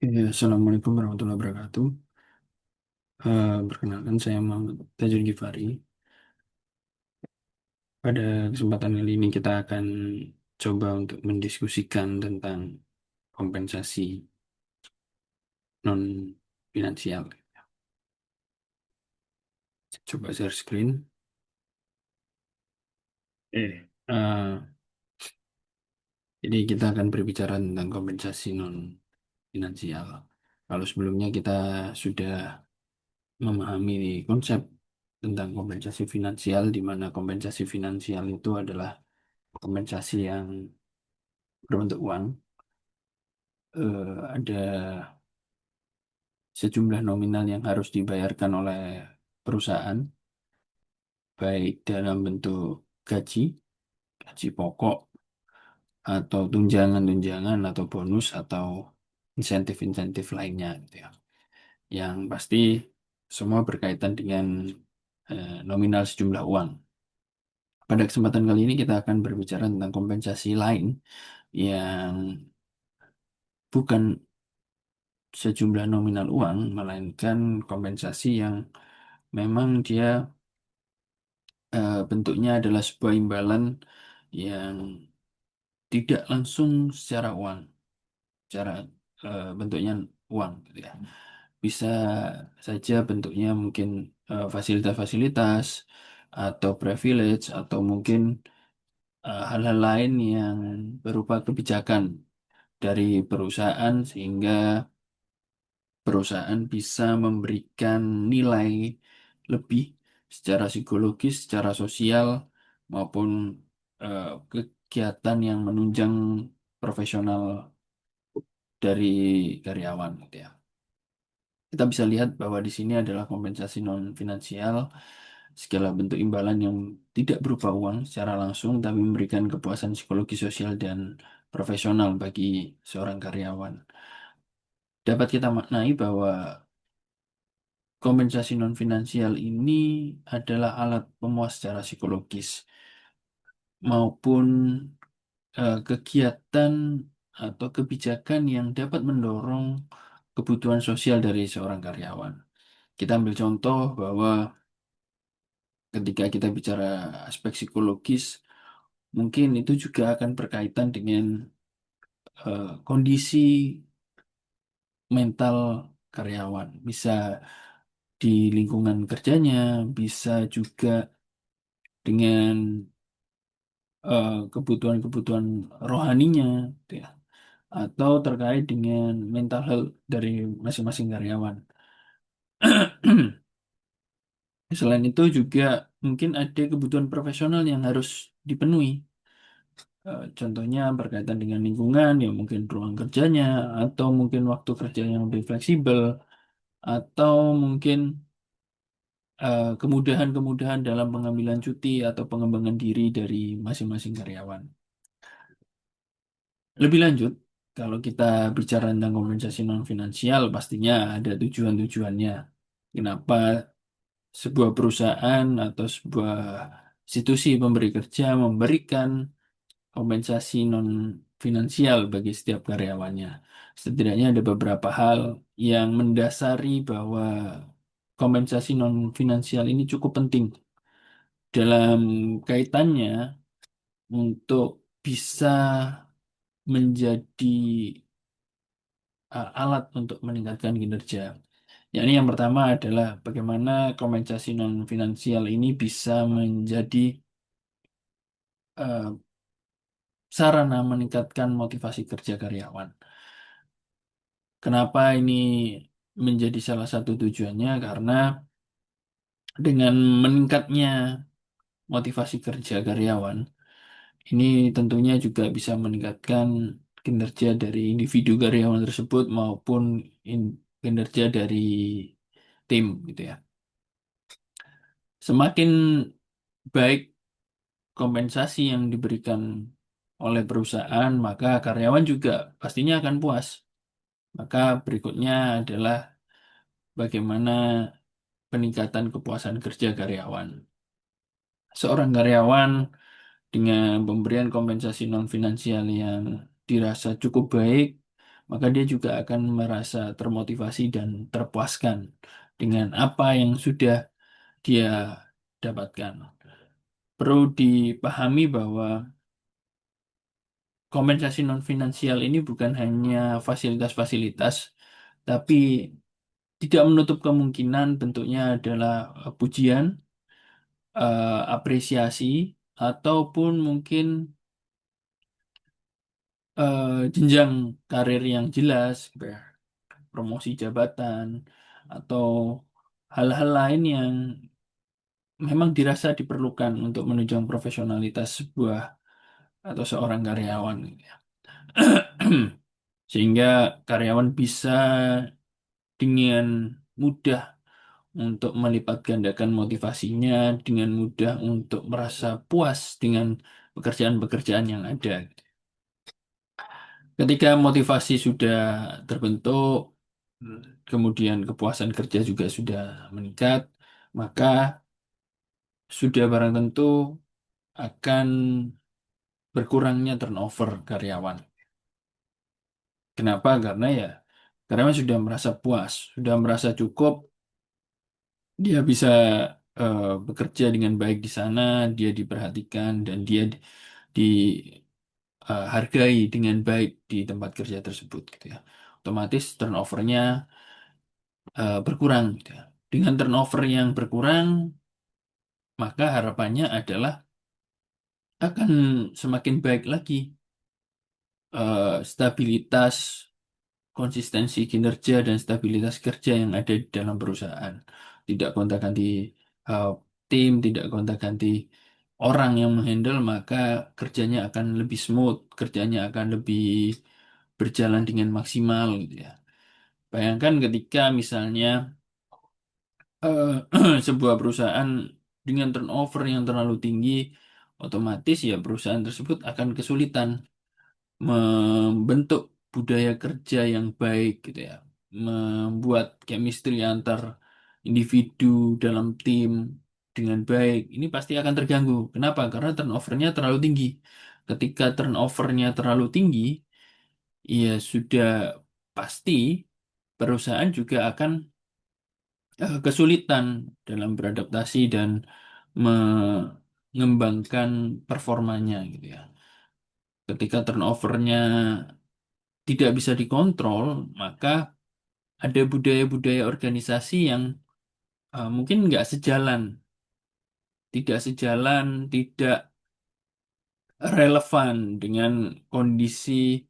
Ya, Assalamualaikum warahmatullahi wabarakatuh. Perkenalkan, saya Muhammad Tajul Gifari. Pada kesempatan kali ini kita akan coba untuk mendiskusikan tentang kompensasi non finansial. Coba share screen. Jadi kita akan berbicara tentang kompensasi non finansial. Kalau sebelumnya kita sudah memahami konsep tentang kompensasi finansial, di mana kompensasi finansial itu adalah kompensasi yang berbentuk uang. Ada sejumlah nominal yang harus dibayarkan oleh perusahaan, baik dalam bentuk gaji, gaji pokok, atau tunjangan-tunjangan, atau bonus, atau insentif-insentif lainnya, gitu ya. Yang pasti semua berkaitan dengan nominal sejumlah uang. Pada kesempatan kali ini kita akan berbicara tentang kompensasi lain yang bukan sejumlah nominal uang, melainkan kompensasi yang memang dia bentuknya adalah sebuah imbalan yang tidak langsung secara uang, secara bentuknya uang, gitu ya. Bisa saja bentuknya mungkin fasilitas-fasilitas atau privilege atau mungkin hal-hal lain yang berupa kebijakan dari perusahaan sehingga perusahaan bisa memberikan nilai lebih secara psikologis, secara sosial, maupun kegiatan yang menunjang profesional dari karyawan, gitu ya. Kita bisa lihat bahwa di sini adalah kompensasi non finansial, segala bentuk imbalan yang tidak berupa uang secara langsung, tapi memberikan kepuasan psikologi, sosial, dan profesional bagi seorang karyawan. Dapat kita maknai bahwa kompensasi non finansial ini adalah alat pemuas secara psikologis maupun kegiatan atau kebijakan yang dapat mendorong kebutuhan sosial dari seorang karyawan. Kita ambil contoh bahwa ketika kita bicara aspek psikologis, mungkin itu juga akan berkaitan dengan kondisi mental karyawan. Bisa di lingkungan kerjanya, bisa juga dengan kebutuhan-kebutuhan rohaninya, gitu ya, atau terkait dengan mental health dari masing-masing karyawan. Selain itu juga mungkin ada kebutuhan profesional yang harus dipenuhi. Contohnya berkaitan dengan lingkungan, ya mungkin ruang kerjanya, atau mungkin waktu kerja yang lebih fleksibel, atau mungkin kemudahan-kemudahan dalam pengambilan cuti atau pengembangan diri dari masing-masing karyawan. Lebih lanjut, kalau kita bicara tentang kompensasi non finansial, pastinya ada tujuan-tujuannya. Kenapa sebuah perusahaan atau sebuah institusi pemberi kerja memberikan kompensasi non finansial bagi setiap karyawannya? Setidaknya ada beberapa hal yang mendasari bahwa kompensasi non finansial ini cukup penting dalam kaitannya untuk bisa menjadi alat untuk meningkatkan kinerja. Yakni yang pertama adalah bagaimana kompensasi non finansial ini bisa menjadi eh, sarana meningkatkan motivasi kerja karyawan. Kenapa ini menjadi salah satu tujuannya? Karena dengan meningkatnya motivasi kerja karyawan, ini tentunya juga bisa meningkatkan kinerja dari individu karyawan tersebut maupun kinerja dari tim, gitu ya. Semakin baik kompensasi yang diberikan oleh perusahaan, maka karyawan juga pastinya akan puas. Maka berikutnya adalah bagaimana peningkatan kepuasan kerja karyawan. Seorang karyawan dengan pemberian kompensasi non finansial yang dirasa cukup baik, maka dia juga akan merasa termotivasi dan terpuaskan dengan apa yang sudah dia dapatkan. Perlu dipahami bahwa kompensasi non finansial ini bukan hanya fasilitas-fasilitas, tapi tidak menutup kemungkinan bentuknya adalah pujian, apresiasi, ataupun mungkin jenjang karir yang jelas, promosi jabatan, atau hal-hal lain yang memang dirasa diperlukan untuk menunjang profesionalitas sebuah atau seorang karyawan, gitu ya. Sehingga karyawan bisa dengan mudah untuk melipat gandakan motivasinya, dengan mudah untuk merasa puas dengan pekerjaan-pekerjaan yang ada. Ketika motivasi sudah terbentuk, kemudian kepuasan kerja juga sudah meningkat, maka sudah barang tentu akan berkurangnya turnover karyawan. Kenapa? Karena ya karyawan sudah merasa puas, sudah merasa cukup, dia bisa bekerja dengan baik di sana, dia diperhatikan dan dia dihargai dengan baik di tempat kerja tersebut, gitu ya. Otomatis turnovernya berkurang, gitu ya. Dengan turnover yang berkurang, maka harapannya adalah akan semakin baik lagi stabilitas, konsistensi kinerja dan stabilitas kerja yang ada di dalam perusahaan. Tidak gonta-ganti uh, tim, tidak gonta-ganti orang yang menghandle, maka kerjanya akan lebih smooth, kerjanya akan lebih berjalan dengan maksimal, gitu ya. Bayangkan ketika misalnya eh, sebuah perusahaan dengan turnover yang terlalu tinggi, otomatis ya perusahaan tersebut akan kesulitan membentuk budaya kerja yang baik, gitu ya, membuat chemistry antar individu dalam tim dengan baik. Ini pasti akan terganggu. Kenapa? Karena turnovernya terlalu tinggi. Ketika turnovernya terlalu tinggi, ya sudah pasti perusahaan juga akan kesulitan dalam beradaptasi dan mengembangkan performanya, gitu ya. Ketika turnovernya tidak bisa dikontrol, maka ada budaya-budaya organisasi yang mungkin nggak sejalan, tidak relevan dengan kondisi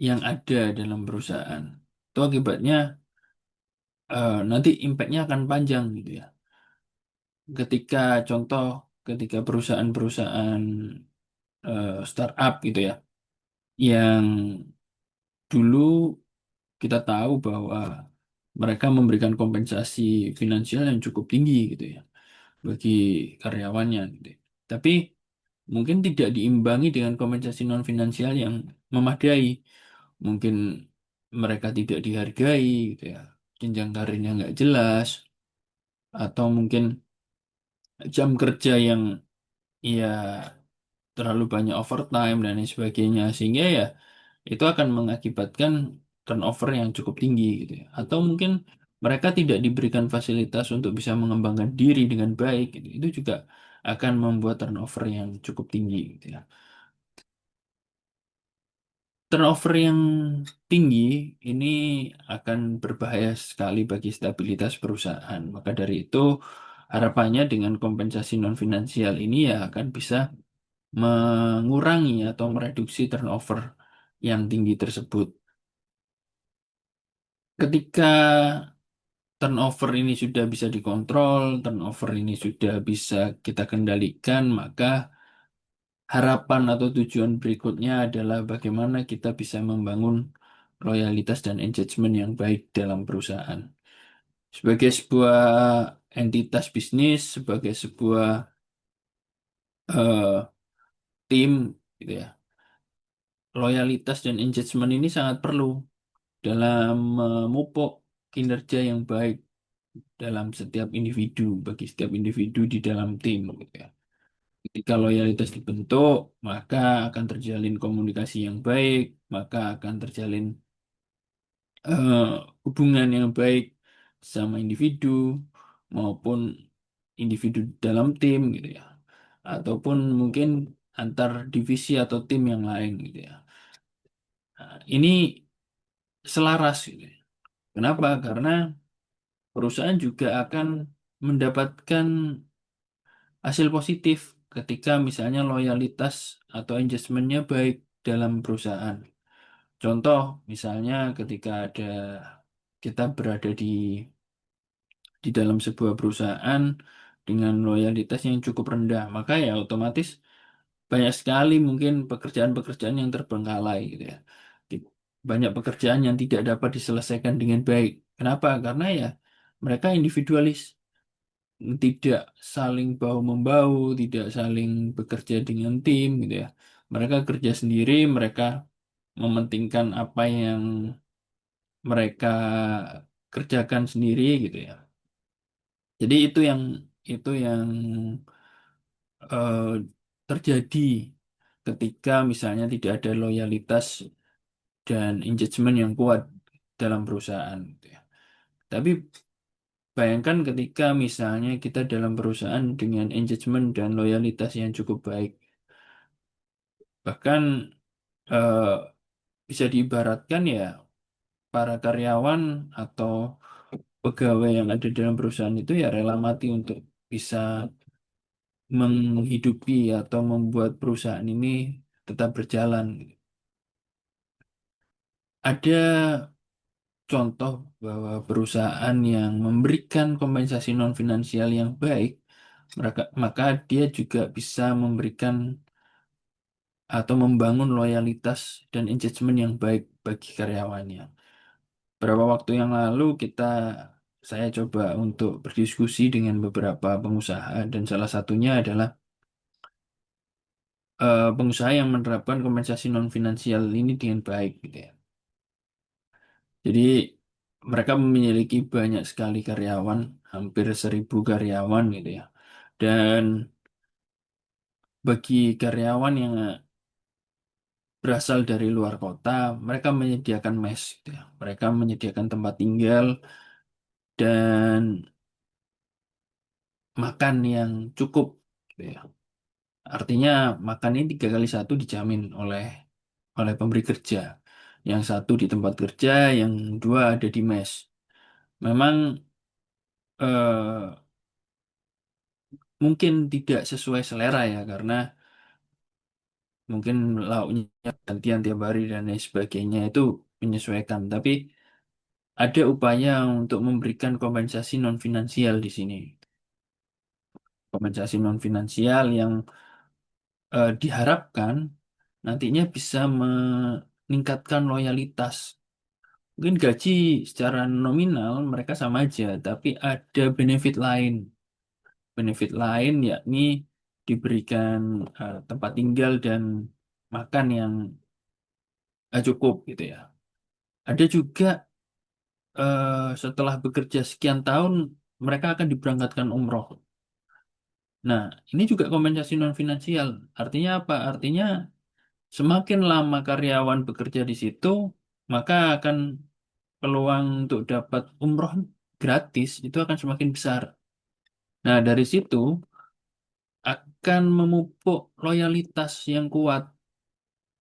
yang ada dalam perusahaan. Itu akibatnya nanti impact-nya akan panjang, gitu ya. Ketika contoh, ketika perusahaan-perusahaan startup, gitu ya, yang dulu kita tahu bahwa mereka memberikan kompensasi finansial yang cukup tinggi, gitu ya, bagi karyawannya, gitu ya. Tapi mungkin tidak diimbangi dengan kompensasi non finansial yang memadai. Mungkin mereka tidak dihargai, gitu ya. Jenjang karirnya nggak jelas, atau mungkin jam kerja yang ya terlalu banyak overtime dan lain sebagainya, sehingga ya itu akan mengakibatkan turnover yang cukup tinggi, gitu ya. Atau mungkin mereka tidak diberikan fasilitas untuk bisa mengembangkan diri dengan baik, gitu. Itu juga akan membuat turnover yang cukup tinggi, gitu ya. Turnover yang tinggi ini akan berbahaya sekali bagi stabilitas perusahaan. Maka dari itu, harapannya dengan kompensasi non finansial ini ya akan bisa mengurangi atau mereduksi turnover yang tinggi tersebut. Ketika turnover ini sudah bisa dikontrol, turnover ini sudah bisa kita kendalikan, maka harapan atau tujuan berikutnya adalah bagaimana kita bisa membangun loyalitas dan engagement yang baik dalam perusahaan. Sebagai sebuah entitas bisnis, sebagai sebuah eh, tim, gitu ya, loyalitas dan engagement ini sangat perlu dalam memupuk kinerja yang baik dalam setiap individu, bagi setiap individu di dalam tim, gitu ya. Ketika loyalitas dibentuk, maka akan terjalin komunikasi yang baik, maka akan terjalin eh, hubungan yang baik sama individu maupun individu dalam tim gitu ya, ataupun mungkin antar divisi atau tim yang lain gitu ya. Nah, ini selaras gitu ya. Kenapa? Karena perusahaan juga akan mendapatkan hasil positif ketika misalnya loyalitas atau engagementnya baik dalam perusahaan. Contoh, misalnya ketika kita berada di dalam sebuah perusahaan dengan loyalitas yang cukup rendah, maka ya otomatis banyak sekali mungkin pekerjaan-pekerjaan yang terbengkalai gitu ya. Di- Banyak pekerjaan yang tidak dapat diselesaikan dengan baik. Kenapa? Karena ya mereka individualis, tidak saling bahu-membahu, tidak saling bekerja dengan tim gitu ya. Mereka kerja sendiri, mereka mementingkan apa yang mereka kerjakan sendiri gitu ya. Jadi itu yang eh, terjadi ketika misalnya tidak ada loyalitas dan engagement yang kuat dalam perusahaan gitu ya. Tapi bayangkan ketika misalnya kita dalam perusahaan dengan engagement dan loyalitas yang cukup baik, bahkan eh, bisa diibaratkan ya para karyawan atau pegawai yang ada dalam perusahaan itu ya rela mati untuk bisa menghidupi atau membuat perusahaan ini tetap berjalan. Ada contoh bahwa perusahaan yang memberikan kompensasi non finansial yang baik, maka dia juga bisa memberikan atau membangun loyalitas dan engagement yang baik bagi karyawannya. Beberapa waktu yang lalu saya coba untuk berdiskusi dengan beberapa pengusaha dan salah satunya adalah pengusaha yang menerapkan kompensasi non finansial ini dengan baik gitu ya. Jadi mereka memiliki banyak sekali karyawan, hampir 1.000 karyawan gitu ya. Dan bagi karyawan yang berasal dari luar kota, mereka menyediakan mes gitu ya. Mereka menyediakan tempat tinggal dan makan yang cukup gitu ya. Artinya makan ini 3 kali 1 dijamin oleh pemberi kerja. Yang satu di tempat kerja, yang dua ada di mes. Memang eh, mungkin tidak sesuai selera ya, karena mungkin lauknya gantian tiap hari dan lain sebagainya itu menyesuaikan. Tapi ada upaya untuk memberikan kompensasi non finansial di sini. Kompensasi non finansial yang diharapkan nantinya bisa meningkatkan loyalitas. Mungkin gaji secara nominal mereka sama aja, tapi ada benefit lain. Benefit lain yakni diberikan tempat tinggal dan makan yang cukup gitu ya. Ada juga setelah bekerja sekian tahun mereka akan diberangkatkan umroh. Nah, ini juga kompensasi non finansial. Artinya apa? Artinya semakin lama karyawan bekerja di situ, maka akan peluang untuk dapat umroh gratis itu akan semakin besar. Nah, dari situ akan memupuk loyalitas yang kuat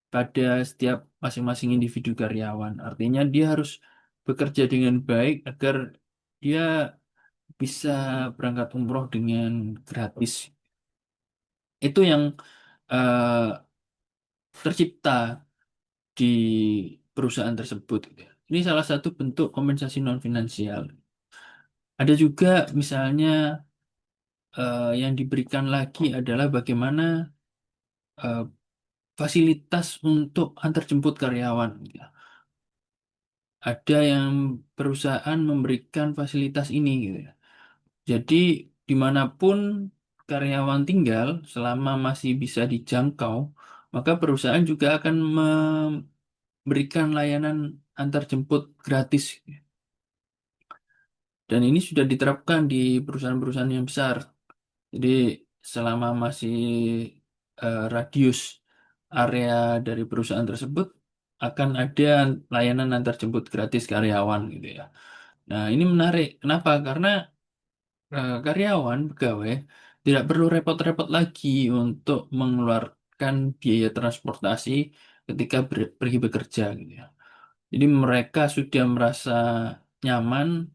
pada setiap masing-masing individu karyawan. Artinya dia harus bekerja dengan baik agar dia bisa berangkat umroh dengan gratis. Itu yang eh, tercipta di perusahaan tersebut, gitu ya. Ini salah satu bentuk kompensasi non finansial. Ada juga misalnya yang diberikan lagi adalah bagaimana eh, fasilitas untuk antar jemput karyawan, gitu ya. Ada yang perusahaan memberikan fasilitas ini gitu ya. Jadi dimanapun karyawan tinggal selama masih bisa dijangkau, maka perusahaan juga akan memberikan layanan antar jemput gratis. Dan ini sudah diterapkan di perusahaan-perusahaan yang besar. Jadi selama masih radius area dari perusahaan tersebut akan ada layanan antar jemput gratis karyawan gitu ya. Nah, ini menarik. Kenapa? Karena karyawan, pegawai, tidak perlu repot-repot lagi untuk mengeluarkan biaya transportasi ketika pergi bekerja gitu ya. Jadi mereka sudah merasa nyaman,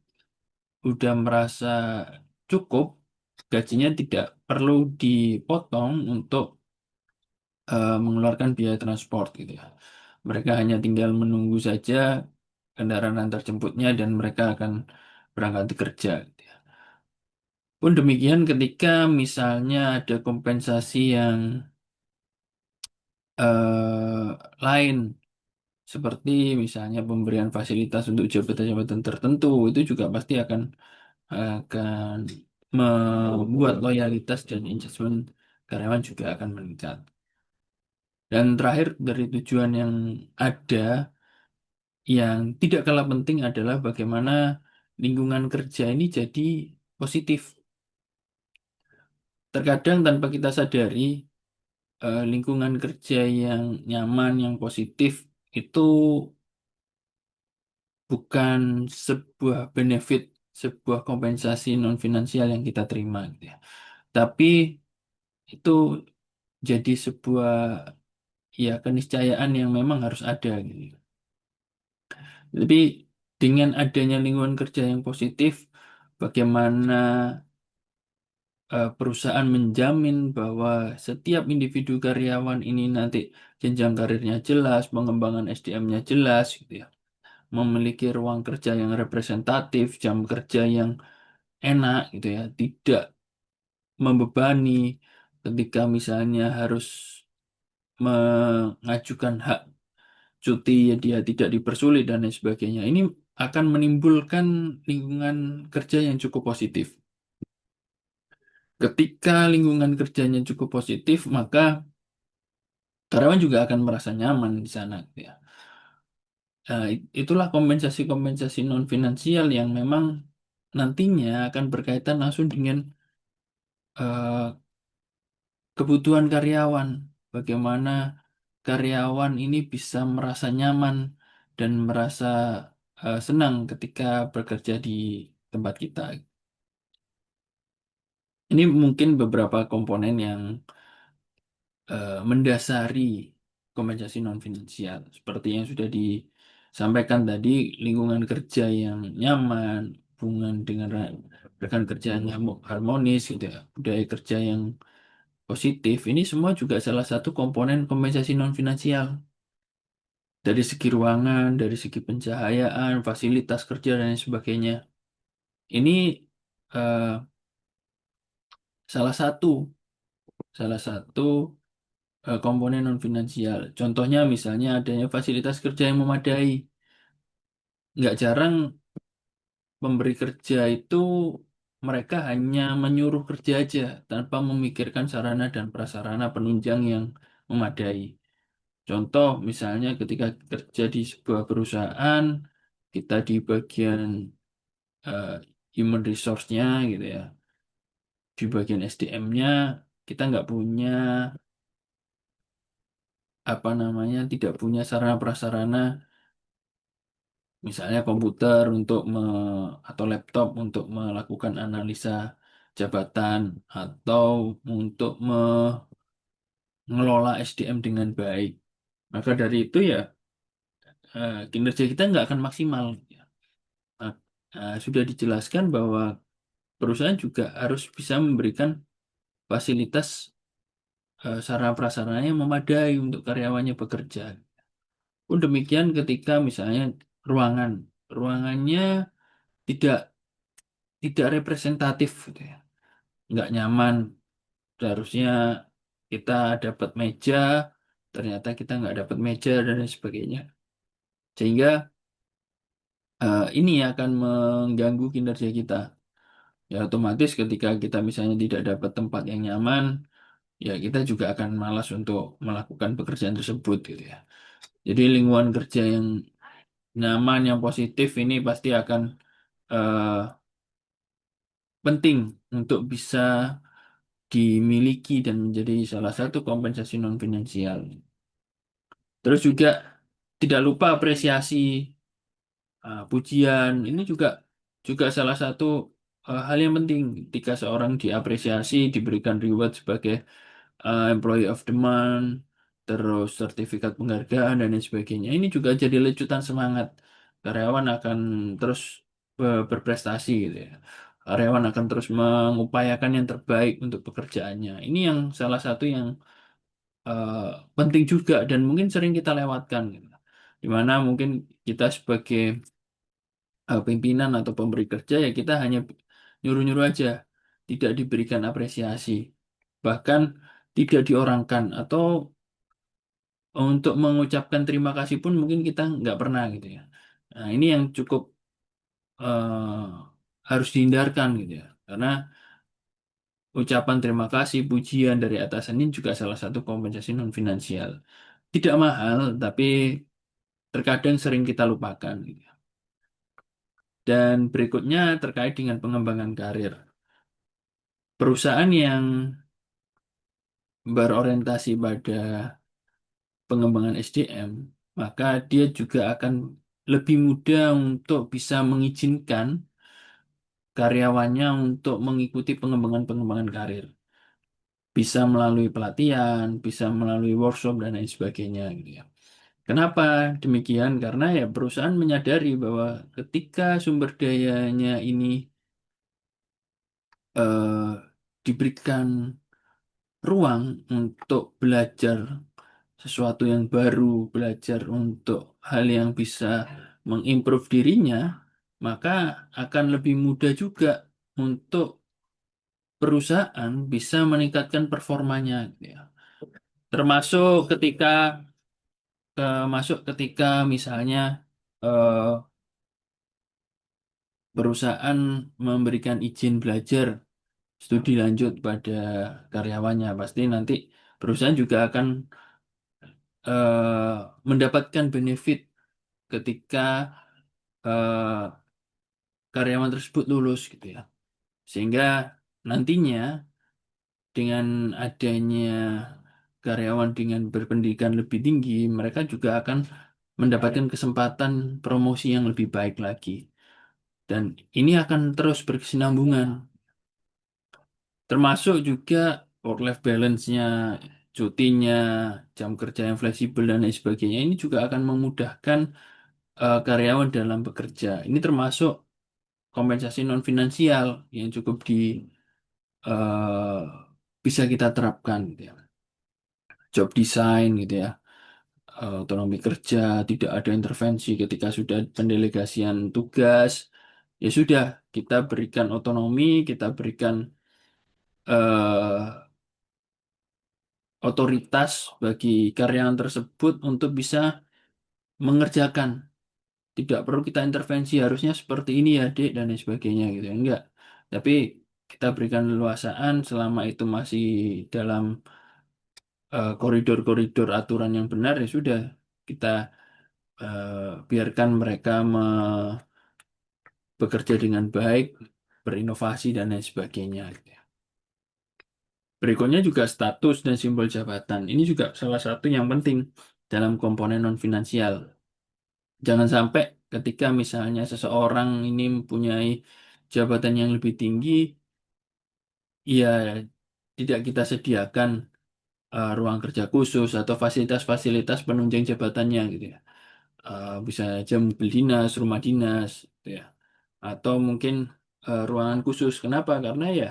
sudah merasa cukup, gajinya tidak perlu dipotong untuk mengeluarkan biaya transport gitu ya. Mereka hanya tinggal menunggu saja kendaraan antar jemputnya dan mereka akan berangkat kerja gitu ya. Pun demikian ketika misalnya ada kompensasi yang lain seperti misalnya pemberian fasilitas untuk jabatan-jabatan tertentu itu juga pasti akan membuat loyalitas dan engagement karyawan juga akan meningkat. Dan terakhir dari tujuan yang ada yang tidak kalah penting adalah bagaimana lingkungan kerja ini jadi positif. Terkadang tanpa kita sadari, lingkungan kerja yang nyaman, yang positif itu bukan sebuah benefit, sebuah kompensasi non finansial yang kita terima, gitu ya. Tapi itu jadi sebuah ya keniscayaan yang memang harus ada, gitu. Tapi dengan adanya lingkungan kerja yang positif, bagaimana perusahaan menjamin bahwa setiap individu karyawan ini nanti jenjang karirnya jelas, pengembangan SDM-nya jelas, gitu ya. Memiliki ruang kerja yang representatif, jam kerja yang enak, gitu ya. Tidak membebani ketika misalnya harus mengajukan hak cuti, ya dia tidak dipersulit dan lain sebagainya. Ini akan menimbulkan lingkungan kerja yang cukup positif. Ketika lingkungan kerjanya cukup positif, maka karyawan juga akan merasa nyaman di sana, gitu ya. Itulah kompensasi-kompensasi non finansial yang memang nantinya akan berkaitan langsung dengan eh, kebutuhan karyawan. Bagaimana karyawan ini bisa merasa nyaman dan merasa senang ketika bekerja di tempat kita. Ini mungkin beberapa komponen yang mendasari kompensasi non finansial seperti yang sudah disampaikan tadi, lingkungan kerja yang nyaman, hubungan dengan rekan kerja yang harmonis gitu ya, budaya kerja yang positif, ini semua juga salah satu komponen kompensasi non finansial dari segi ruangan, dari segi pencahayaan, fasilitas kerja dan lain sebagainya. Ini eh, salah satu salah satu komponen non finansial. Contohnya misalnya adanya fasilitas kerja yang memadai. Nggak jarang pemberi kerja itu mereka hanya menyuruh kerja aja tanpa memikirkan sarana dan prasarana penunjang yang memadai. Contoh misalnya ketika kerja di sebuah perusahaan, kita di bagian eh, human resource-nya gitu ya, di bagian SDM-nya kita nggak punya apa namanya, tidak punya sarana prasarana misalnya komputer atau laptop untuk melakukan analisa jabatan atau untuk mengelola SDM dengan baik. Maka dari itu ya kinerja kita nggak akan maksimal. Ya. Nah, sudah dijelaskan bahwa perusahaan juga harus bisa memberikan fasilitas sarana prasarana yang memadai untuk karyawannya bekerja. Pun demikian ketika misalnya ruangan, ruangannya tidak tidak representatif gitu ya, nggak nyaman. Seharusnya kita dapat meja, ternyata kita nggak dapat meja dan lain sebagainya. Sehingga ini akan mengganggu kinerja kita. Ya otomatis ketika kita misalnya tidak dapat tempat yang nyaman, ya kita juga akan malas untuk melakukan pekerjaan tersebut gitu ya. Jadi lingkungan kerja yang nyaman, yang positif ini pasti akan eh, penting untuk bisa dimiliki dan menjadi salah satu kompensasi non finansial. Terus juga Tidak lupa apresiasi, pujian. Ini juga juga salah satu hal yang penting ketika seorang diapresiasi, diberikan reward sebagai Employee of the Month, terus sertifikat penghargaan dan lain sebagainya. Ini juga jadi lecutan semangat. Karyawan akan terus berprestasi gitu ya. Karyawan akan terus mengupayakan yang terbaik untuk pekerjaannya. Ini yang salah satu yang eh, penting juga dan mungkin sering kita lewatkan gitu. Dimana mungkin kita sebagai pimpinan atau pemberi kerja ya kita hanya nyuruh-nyuruh aja, tidak diberikan apresiasi, bahkan tidak diorangkan atau untuk mengucapkan terima kasih pun mungkin kita nggak pernah gitu ya. Nah, ini yang cukup eh, harus dihindarkan gitu ya, karena ucapan terima kasih, pujian dari atasan ini juga salah satu kompensasi non finansial. Tidak mahal, tapi terkadang sering kita lupakan gitu ya. Dan berikutnya terkait dengan pengembangan karir. Perusahaan yang berorientasi pada pengembangan SDM, maka dia juga akan lebih mudah untuk bisa mengizinkan karyawannya untuk mengikuti pengembangan-pengembangan karir. Bisa melalui pelatihan, bisa melalui workshop, dan lain sebagainya gitu ya. Kenapa demikian? Karena ya perusahaan menyadari bahwa ketika sumber dayanya ini diberikan ruang untuk belajar sesuatu yang baru, belajar untuk hal yang bisa mengimprove dirinya, maka akan lebih mudah juga untuk perusahaan bisa meningkatkan performanya, gitu ya. Termasuk ketika masuk ketika misalnya eh, perusahaan memberikan izin belajar studi lanjut pada karyawannya, pasti nanti perusahaan juga akan mendapatkan benefit ketika eh, karyawan tersebut lulus gitu ya. Sehingga nantinya dengan adanya karyawan dengan berpendidikan lebih tinggi, mereka juga akan mendapatkan kesempatan promosi yang lebih baik lagi. Dan ini akan terus berkesinambungan, termasuk juga work-life balance-nya, cutinya, jam kerja yang fleksibel dan lain sebagainya. Ini juga akan memudahkan karyawan dalam bekerja. Ini termasuk kompensasi non finansial yang cukup eh, bisa kita terapkan gitu ya. Job design gitu ya, otonomi kerja, tidak ada intervensi ketika sudah pendelegasian tugas. Ya sudah, kita berikan otonomi, kita berikan eh, otoritas bagi karyawan tersebut untuk bisa mengerjakan. Tidak perlu kita intervensi, harusnya seperti ini ya, Dek, dan lain sebagainya gitu. Enggak. Tapi kita berikan leluasaan selama itu masih dalam koridor-koridor aturan yang benar ya sudah kita biarkan mereka bekerja dengan baik, berinovasi dan lain sebagainya gitu ya. Berikutnya juga status dan simbol jabatan. Ini juga salah satu yang penting dalam komponen non finansial. Jangan sampai ketika misalnya seseorang ini mempunyai jabatan yang lebih tinggi, ya tidak kita sediakan ruang kerja khusus atau fasilitas-fasilitas penunjang jabatannya gitu ya. Bisa aja mobil dinas, rumah dinas, gitu ya. Atau mungkin ruangan khusus. Kenapa? Karena ya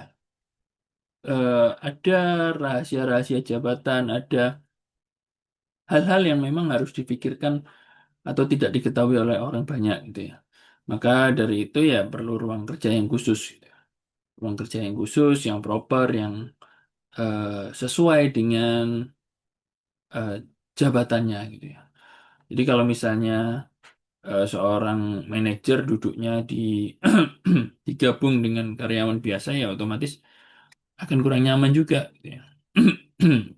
ada rahasia-rahasia jabatan, ada hal-hal yang memang harus dipikirkan atau tidak diketahui oleh orang banyak gitu ya. Maka dari itu ya perlu ruang kerja yang khusus, gitu ya. Ruang kerja yang khusus, yang proper, yang sesuai dengan eh, jabatannya gitu ya. Jadi kalau misalnya seorang manajer duduknya digabung dengan karyawan biasa ya otomatis akan kurang nyaman juga gitu ya.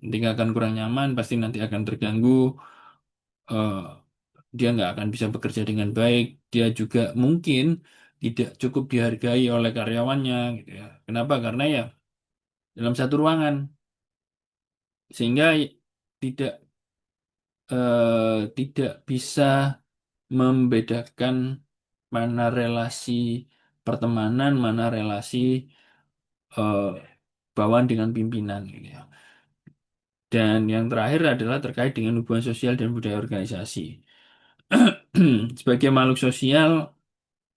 Ketika akan kurang nyaman pasti nanti akan terganggu, eh, dia nggak akan bisa bekerja dengan baik, dia juga mungkin tidak cukup dihargai oleh karyawannya gitu ya. Kenapa? Karena ya dalam satu ruangan sehingga tidak tidak bisa membedakan mana relasi pertemanan, mana relasi eh, bawahan dengan pimpinan gitu ya. Dan yang terakhir adalah terkait dengan hubungan sosial dan budaya organisasi. Sebagai makhluk sosial,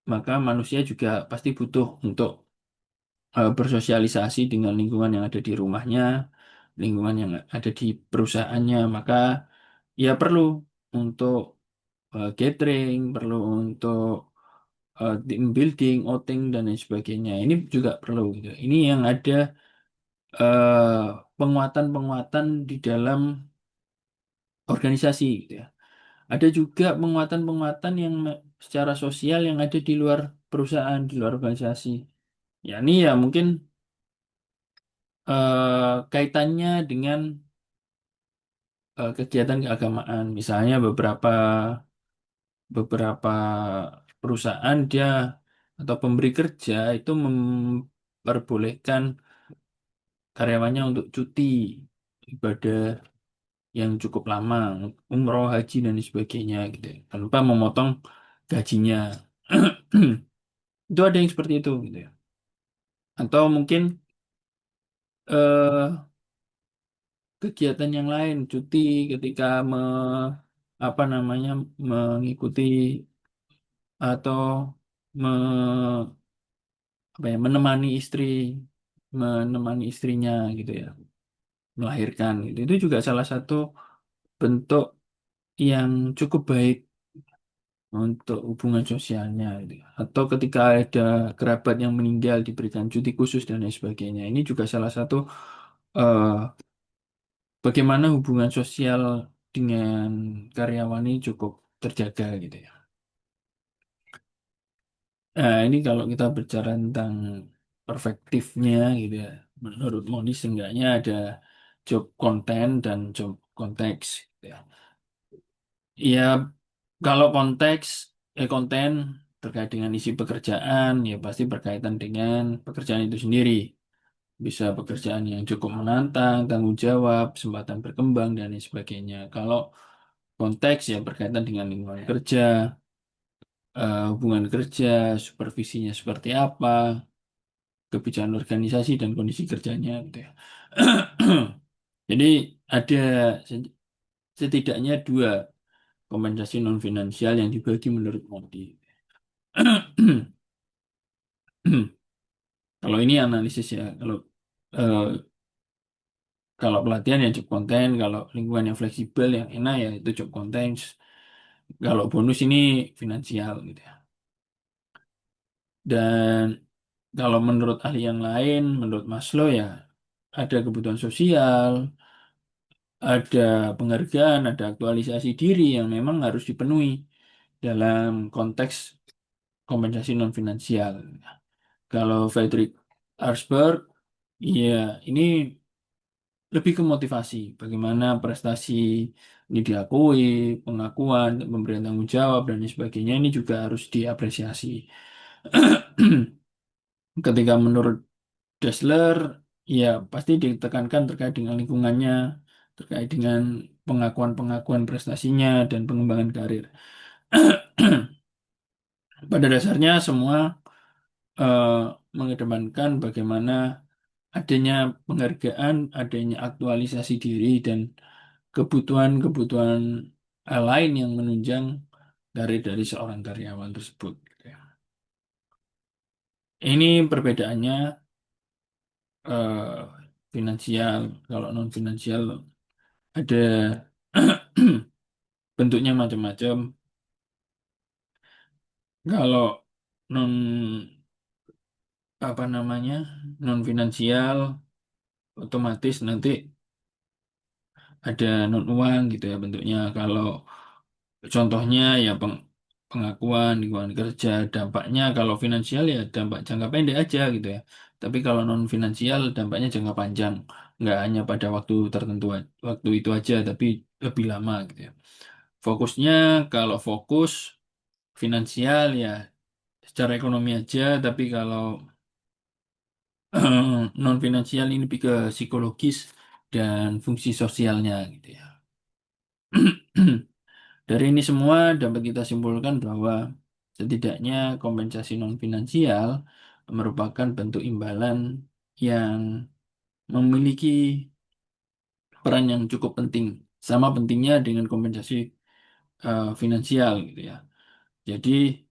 maka manusia juga pasti butuh untuk bersosialisasi dengan lingkungan yang ada di rumahnya, lingkungan yang ada di perusahaannya. Maka ya perlu untuk gathering, perlu untuk team building, outing, dan lain sebagainya. Ini juga perlu gitu. Ini yang ada penguatan-penguatan di dalam organisasi gitu ya. Ada juga penguatan-penguatan yang secara sosial yang ada di luar perusahaan, di luar organisasi. Ya ini ya mungkin kaitannya dengan kegiatan keagamaan. Misalnya beberapa beberapa perusahaan dia atau pemberi kerja itu memperbolehkan karyawannya untuk cuti ibadah yang cukup lama, umroh, haji dan sebagainya gitu, ya, tanpa memotong gajinya. Itu ada yang seperti itu gitu ya. Atau mungkin kegiatan yang lain, cuti ketika apa namanya mengikuti atau me, apa ya, menemani istrinya gitu ya, melahirkan gitu. Itu juga salah satu bentuk yang cukup baik untuk hubungan sosialnya gitu. Atau ketika ada kerabat yang meninggal diberikan cuti khusus dan lain sebagainya. Ini juga salah satu eh, bagaimana hubungan sosial dengan karyawan ini cukup terjaga gitu ya. Nah, ini kalau kita bicara tentang perspektifnya gitu ya. Menurut Moni seenggaknya ada job konten dan job konteks gitu ya. Ya, kalau konten terkait dengan isi pekerjaan, ya pasti berkaitan dengan pekerjaan itu sendiri. Bisa pekerjaan yang cukup menantang, tanggung jawab, kesempatan berkembang, dan lain sebagainya. Kalau konteks ya berkaitan dengan lingkungan kerja, hubungan kerja, supervisinya seperti apa, kebijakan organisasi, dan kondisi kerjanya gitu ya. Jadi ada setidaknya dua kompensasi non finansial yang dibagi menurut Modi. Kalau ini analisis ya, eh, kalau pelatihan ya job konten, kalau lingkungan yang fleksibel yang enak ya itu job konten. Kalau bonus ini finansial gitu ya. Dan kalau menurut ahli yang lain, menurut Maslow ya ada kebutuhan sosial, ada penghargaan, ada aktualisasi diri yang memang harus dipenuhi dalam konteks kompensasi non finansial. Kalau Friedrich Arsberg, ya ini lebih ke motivasi, bagaimana prestasi ini diakui, pengakuan, pemberian tanggung jawab, dan lain sebagainya ini juga harus diapresiasi. Ketika menurut Dassler, ya pasti ditekankan terkait dengan lingkungannya, terkait dengan pengakuan-pengakuan prestasinya, dan pengembangan karir. Pada dasarnya semua eh, mengedepankan bagaimana adanya penghargaan, adanya aktualisasi diri, dan kebutuhan-kebutuhan lain yang menunjang dari seorang karyawan tersebut. Ini perbedaannya eh, finansial. Kalau non finansial ada bentuknya macam-macam. Kalau non apa namanya non finansial otomatis nanti ada non uang gitu ya bentuknya. Kalau contohnya ya pengakuan lingkungan kerja, dampaknya kalau finansial ya dampak jangka pendek aja gitu ya. Tapi kalau non finansial dampaknya jangka panjang, nggak hanya pada waktu tertentu, waktu itu aja, tapi lebih lama gitu ya. Fokusnya kalau fokus finansial ya secara ekonomi aja, tapi kalau non finansial ini lebih ke psikologis dan fungsi sosialnya gitu ya. Dari ini semua dapat kita simpulkan bahwa setidaknya kompensasi non finansial merupakan bentuk imbalan yang memiliki peran yang cukup penting, sama pentingnya dengan kompensasi finansial gitu ya. Jadi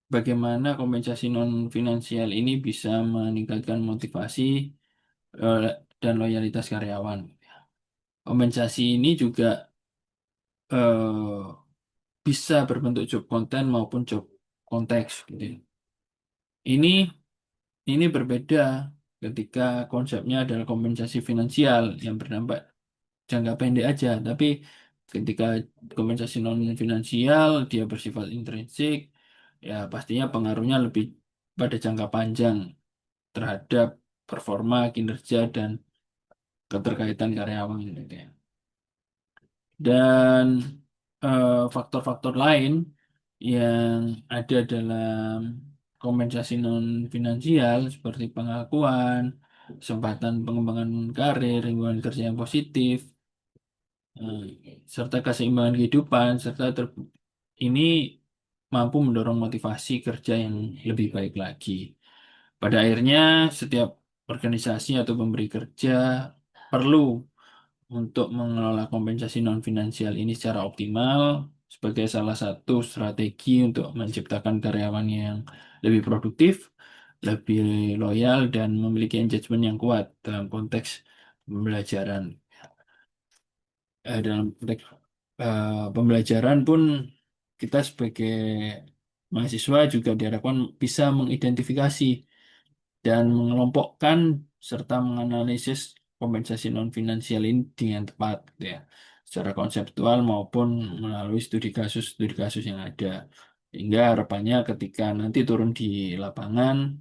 bagaimana kompensasi non finansial ini bisa meningkatkan motivasi eh, dan loyalitas karyawan. Kompensasi ini juga bisa berbentuk job konten maupun job konteks gitu. Ini ini berbeda ketika konsepnya adalah kompensasi finansial yang berdampak jangka pendek aja, tapi ketika kompensasi non finansial dia bersifat intrinsik, ya pastinya pengaruhnya lebih pada jangka panjang terhadap performa, kinerja dan keterkaitan karyawan gitu ya. Dan faktor-faktor lain yang ada dalam kompensasi non finansial seperti pengakuan, kesempatan pengembangan karir, lingkungan kerja yang positif, serta keseimbangan kehidupan, ini mampu mendorong motivasi kerja yang lebih baik lagi. Pada akhirnya, setiap organisasi atau pemberi kerja perlu untuk mengelola kompensasi non-finansial ini secara optimal sebagai salah satu strategi untuk menciptakan karyawan yang lebih produktif, lebih loyal, dan memiliki engagement yang kuat dalam konteks pembelajaran. Dalam konteks pembelajaran pun kita sebagai mahasiswa juga diharapkan bisa mengidentifikasi dan mengelompokkan serta menganalisis kompensasi non-finansial ini dengan tepat gitu ya, secara konseptual maupun melalui studi kasus yang ada. Sehingga harapannya ketika nanti turun di lapangan,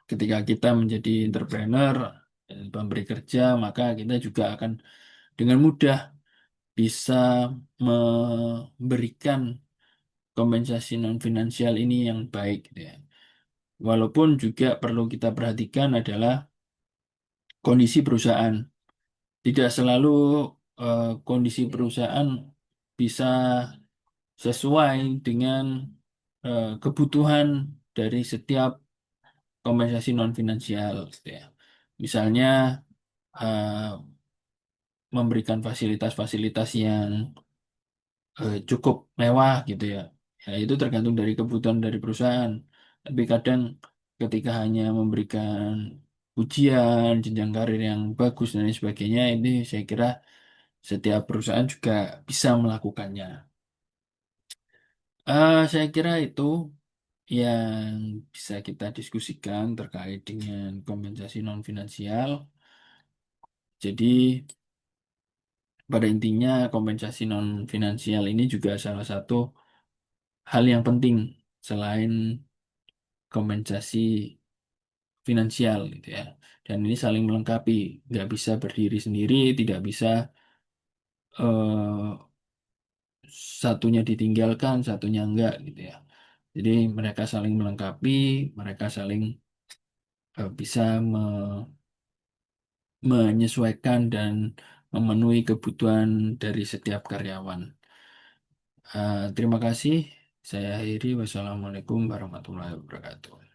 ketika kita menjadi entrepreneur, pemberi kerja, maka kita juga akan dengan mudah bisa memberikan kompensasi non-finansial ini yang baik gitu ya. Walaupun juga perlu kita perhatikan adalah kondisi perusahaan. Tidak selalu kondisi perusahaan bisa sesuai dengan kebutuhan dari setiap kompensasi non finansial gitu ya. Misalnya eh, memberikan fasilitas-fasilitas yang cukup mewah gitu ya. Ya itu tergantung dari kebutuhan dari perusahaan. Tapi kadang ketika hanya memberikan ujian, jenjang karir yang bagus dan lain sebagainya, ini saya kira setiap perusahaan juga bisa melakukannya. Saya kira itu yang bisa kita diskusikan terkait dengan kompensasi non finansial. Jadi pada intinya kompensasi non finansial ini juga salah satu hal yang penting selain kompensasi finansial gitu ya. Dan ini saling melengkapi, nggak bisa berdiri sendiri, tidak bisa eh, satunya ditinggalkan, satunya enggak gitu ya. Jadi mereka saling melengkapi, mereka saling bisa menyesuaikan dan memenuhi kebutuhan dari setiap karyawan. Terima kasih. Saya akhiri. Wassalamualaikum warahmatullahi wabarakatuh.